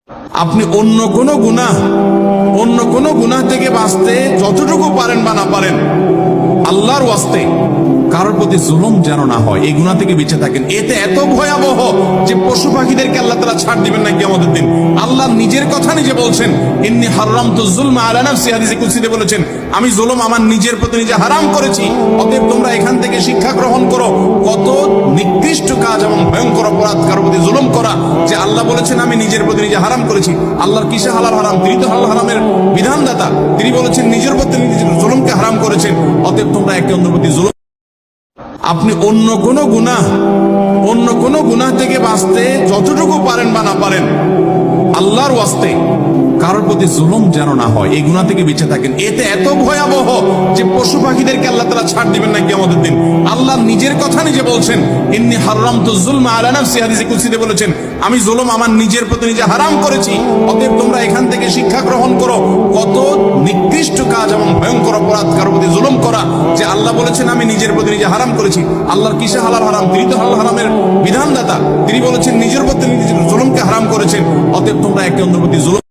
আপনি অন্য কোনো গুনাহ থেকে বাঁচতে যতটুকু পারেন বা না পারেন, আল্লাহর ওয়াস্তে কারোর প্রতি জুলুম যেন না হয়, এই গুনাহ থেকে বেঁচে থাকেন। এতে এত ভয়াবহ যে পশু পাখিদেরকে আল্লাহ তাআলা ছাড় দিবেন না কিয়ামতের দিন। আল্লাহ নিজের কথা নিজে বলছেন, ইন্নী হারামতু যুলমা আলা নাফসি, হাদিসে কুদসিতে বলেছেন, আমি জুলুম আমার নিজের প্রতি নিজে হারাম করেছি। অতএব তোমরা এখান থেকে শিক্ষা গ্রহণ করো কত নিকৃষ্ট কাজ এবং ভয়ঙ্কর অপরাধ কারোর প্রতি জুলুম করা, যে আল্লাহ বলেছেন আমি নিজের প্রতি নিজে হারাম করেছি। আল্লাহর কিসে হালাল হারাম? তিনি তো হালাল হারামের বিধানদাতা। তিনি বলেছেন নিজের প্রতি নিজের জুলুমকে হারাম করেছেন। অতএব তোমরা একে অন্যের প্রতি জুলুম। আপনি অন্য কোনো গুনাহ থেকে বাঁচতে যতটুকু পারেন বা না পারেন, আল্লাহর ওয়াস্তে কারোর প্রতি জুলুম যেন না হয়, এই গুনাহ থেকে বেঁচে থাকেন। এতে এত ভয়াবহ যে পশু পাখিদেরকে আল্লাহ তাআলা ছাড় দিবেন না কিয়ামতের দিন। আল্লাহ নিজের কথা নিজে বলছেন, ইন্নী হারামতু যুলমা আলা নাফসি, হাদিসে কুদসিতে বলেছেন, আমি জুলুম আমার নিজের প্রতি নিজে হারাম করেছি। অতএব তোমরা এখান থেকে শিক্ষা গ্রহণ করো কত নিকৃষ্ট কাজ এবং ভয়ঙ্কর অপরাধ কারোর প্রতি জুলুম করা, যে আল্লাহ বলেছেন আমি নিজের প্রতি নিজে হারাম করেছি। আল্লাহর কিসে হালাল হারাম? তিনি তো হালাল হারামের বিধানদাতা। তিনি বলেছেন নিজের প্রতি নিজের জুলুমকে হারাম করেছেন। অতএব তোমরা একে অন্যের প্রতি জুলুম।